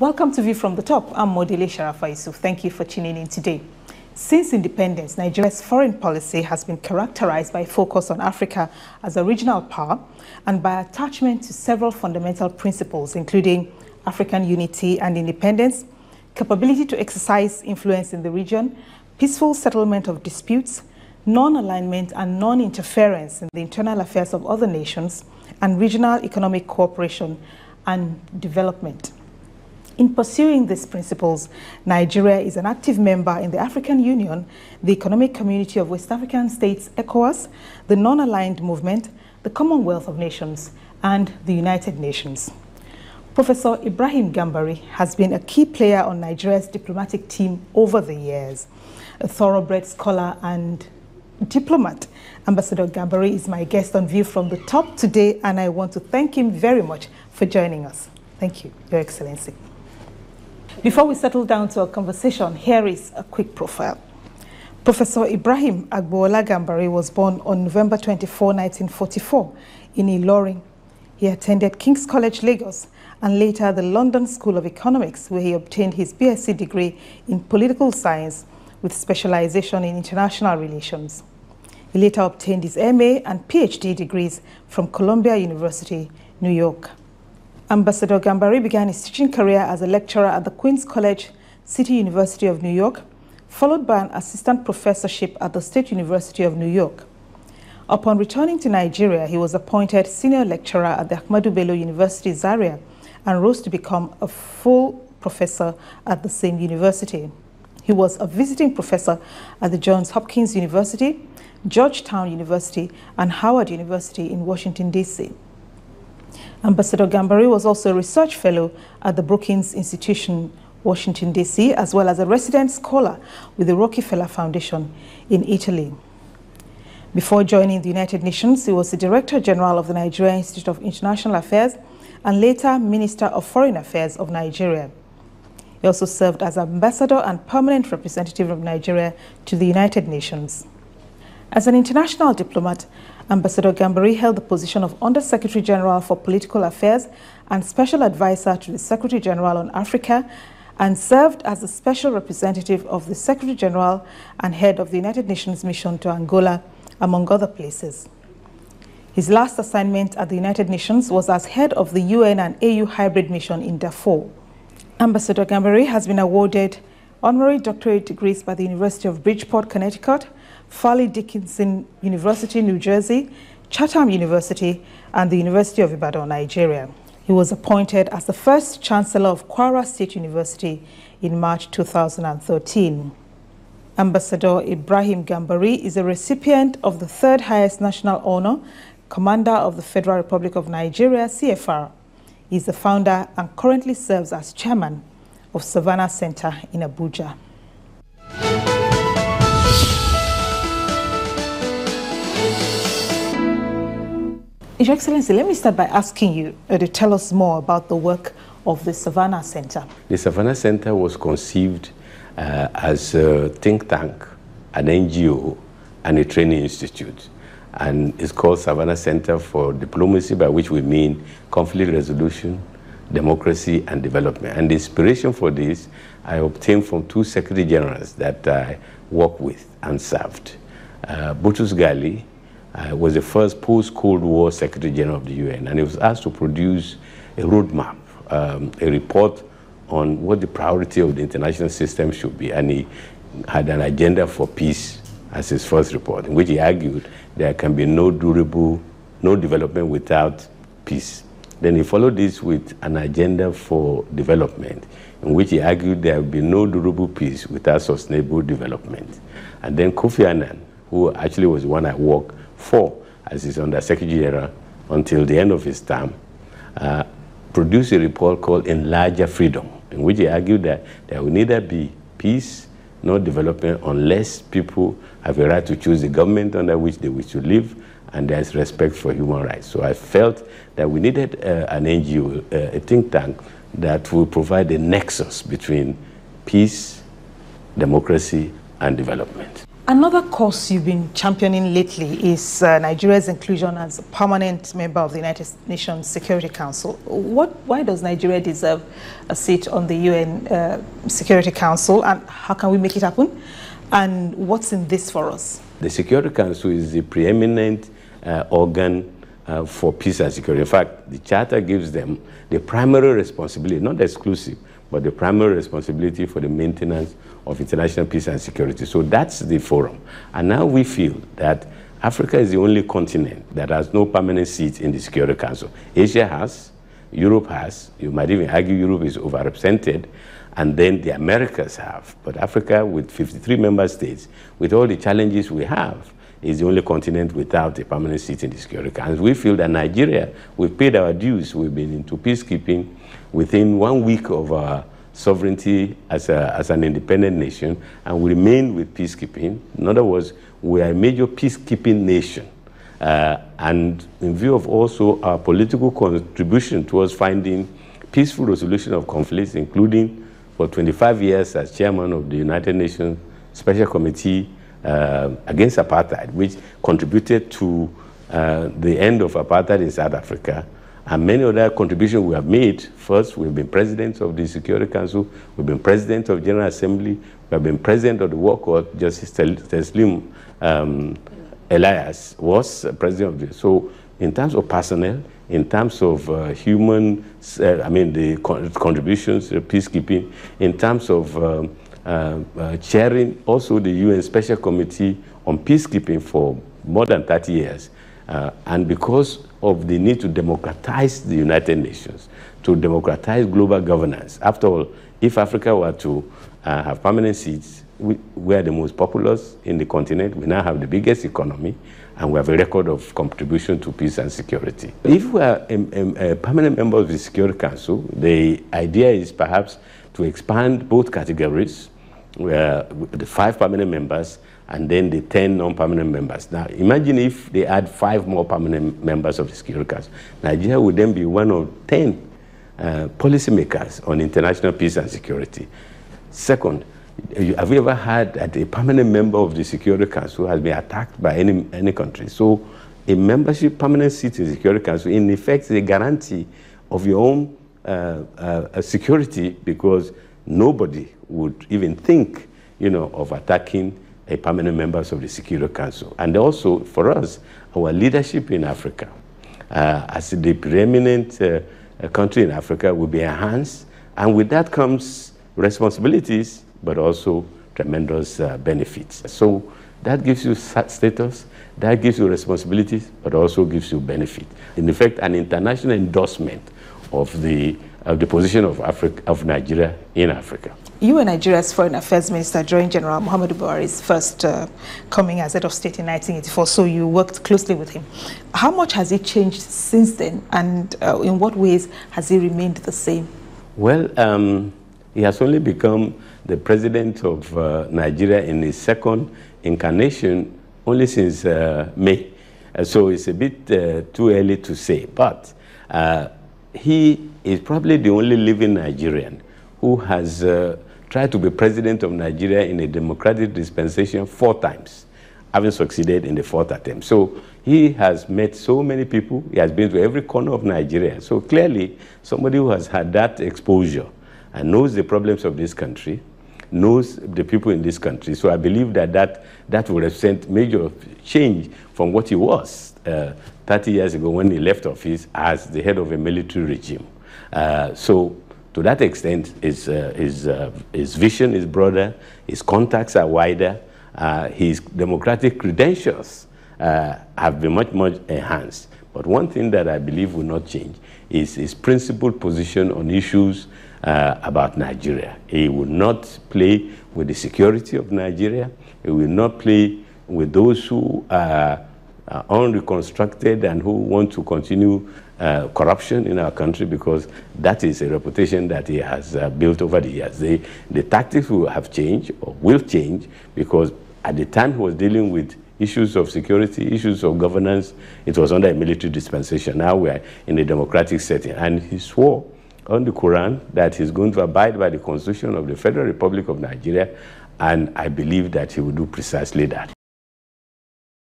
Welcome to View from the Top. I'm Modele Sharafa Yusuf. Thank you for tuning in today. Since independence, Nigeria's foreign policy has been characterized by a focus on Africa as a regional power and by attachment to several fundamental principles, including African unity and independence, capability to exercise influence in the region, peaceful settlement of disputes, non-alignment and non-interference in the internal affairs of other nations, and regional economic cooperation and development. In pursuing these principles, Nigeria is an active member in the African Union, the Economic Community of West African States, ECOWAS, the Non-Aligned Movement, the Commonwealth of Nations, and the United Nations. Professor Ibrahim Gambari has been a key player on Nigeria's diplomatic team over the years. A thoroughbred scholar and diplomat, Ambassador Gambari is my guest on View from the Top today, and I want to thank him very much for joining us. Thank you, Your Excellency. Before we settle down to our conversation, here is a quick profile. Professor Ibrahim Gambari was born on November 24, 1944 in Ilorin. He attended King's College, Lagos, and later the London School of Economics, where he obtained his BSc degree in political science with specialization in international relations. He later obtained his MA and PhD degrees from Columbia University, New York. Ambassador Gambari began his teaching career as a lecturer at the Queen's College, City University of New York, followed by an assistant professorship at the State University of New York. Upon returning to Nigeria, he was appointed senior lecturer at the Ahmadu Bello University, Zaria, and rose to become a full professor at the same university. He was a visiting professor at the Johns Hopkins University, Georgetown University, and Howard University in Washington, D.C. Ambassador Gambari was also a research fellow at the Brookings Institution, Washington, D.C., as well as a resident scholar with the Rockefeller Foundation in Italy. Before joining the United Nations, he was the Director General of the Nigeria Institute of International Affairs and later Minister of Foreign Affairs of Nigeria. He also served as ambassador and permanent representative of Nigeria to the United Nations. As an international diplomat, Ambassador Gambari held the position of Under-Secretary General for Political Affairs and Special Advisor to the Secretary General on Africa, and served as the Special Representative of the Secretary General and Head of the United Nations Mission to Angola, among other places. His last assignment at the United Nations was as head of the UN and AU hybrid mission in Darfur. Ambassador Gambari has been awarded honorary doctorate degrees by the University of Bridgeport, Connecticut, Farley Dickinson University, New Jersey, Chatham University, and the University of Ibadan, Nigeria. He was appointed as the first Chancellor of Kwara State University in March 2013. Ambassador Ibrahim Gambari is a recipient of the third highest national honor, Commander of the Federal Republic of Nigeria, CFR. He is the founder and currently serves as chairman of Savannah Center in Abuja. Your Excellency, let me start by asking you to tell us more about the work of the Savannah Center. The Savannah Center was conceived as a think tank, an NGO, and a training institute. And it's called Savannah Center for Diplomacy, by which we mean conflict resolution, democracy, and development. And the inspiration for this I obtained from two Secretary Generals that I worked with and served. Boutros Ghali was the first post-Cold War Secretary General of the UN, and he was asked to produce a roadmap, a report on what the priority of the international system should be, and he had an agenda for peace as his first report, in which he argued there can be no development without peace. Then he followed this with an agenda for development, in which he argued there would be no durable peace without sustainable development. And then Kofi Annan, who actually was the one I worked for as his Under-Secretary General until the end of his term, produced a report called Enlarger Freedom, in which he argued that there will neither be peace nor development unless people have a right to choose the government under which they wish to live, and there is respect for human rights. So I felt that we needed an NGO, a think tank, that will provide a nexus between peace, democracy, and development. Another cause you've been championing lately is Nigeria's inclusion as a permanent member of the United Nations Security Council. Why does Nigeria deserve a seat on the UN Security Council, and how can we make it happen? And what's in this for us? The Security Council is the preeminent organ for peace and security. In fact, the Charter gives them the primary responsibility, not exclusive, but the primary responsibility for the maintenance of international peace and security. So that's the forum. And now we feel that Africa is the only continent that has no permanent seat in the Security Council. Asia has, Europe has, you might even argue Europe is overrepresented, and then the Americas have. But Africa, with 53 member states, with all the challenges we have, is the only continent without a permanent seat in the Security Council. We feel that Nigeria, we've paid our dues, we've been into peacekeeping within 1 week of our sovereignty as an independent nation, and we remain with peacekeeping. In other words, we are a major peacekeeping nation. And in view of also our political contribution towards finding peaceful resolution of conflicts, including for 25 years as chairman of the United Nations Special Committee against Apartheid, which contributed to the end of apartheid in South Africa, and many other contributions we have made. First, we've been president of the Security Council, we've been president of General Assembly, we have been president of the War Court. Justice Teslim Elias was president of this. So in terms of personnel, in terms of human, the contributions to peacekeeping, in terms of chairing also the UN Special Committee on Peacekeeping for more than 30 years, and because of the need to democratize the United Nations, to democratize global governance. After all, if Africa were to have permanent seats, we are the most populous in the continent. We now have the biggest economy, and we have a record of contribution to peace and security. If we are a permanent member of the Security Council, the idea is perhaps to expand both categories, the 5 permanent members and then the 10 non-permanent members. Now, imagine if they add 5 more permanent members of the Security Council. Nigeria would then be one of 10 policymakers on international peace and security. Second, have you ever heard that a permanent member of the Security Council has been attacked by any country? So a membership, permanent seat in the Security Council, in effect, is a guarantee of your own security, because nobody would even think, of attacking a permanent members of the Security Council. And also, for us, our leadership in Africa, as the preeminent country in Africa, will be enhanced. And with that comes responsibilities, but also tremendous benefits. So that gives you status, that gives you responsibilities, but also gives you benefit. In effect, an international endorsement of the position of Nigeria in Africa. You were Nigeria's Foreign Affairs Minister during General Muhammadu Buhari's first coming as head of state in 1984, so you worked closely with him. How much has he changed since then, and in what ways has he remained the same? Well, he has only become the president of Nigeria in his second incarnation only since May. So it's a bit too early to say, but he is probably the only living Nigerian who has tried to be president of Nigeria in a democratic dispensation 4 times, having succeeded in the 4th attempt. So he has met so many people. He has been to every corner of Nigeria. So clearly, somebody who has had that exposure and knows the problems of this country, knows the people in this country. So I believe that will represent major change from what he was 30 years ago when he left office as the head of a military regime. So to that extent, his vision is broader, his contacts are wider, his democratic credentials have been much enhanced. But one thing that I believe will not change is his principled position on issues about Nigeria. He will not play with the security of Nigeria. He will not play with those who are unreconstructed and who want to continue corruption in our country, because that is a reputation that he has built over the years. The tactics will have changed, or will change, because at the time he was dealing with issues of security, issues of governance, it was under a military dispensation. Now we are in a democratic setting. And he swore on the Quran that he's going to abide by the Constitution of the Federal Republic of Nigeria And I believe that he will do precisely that.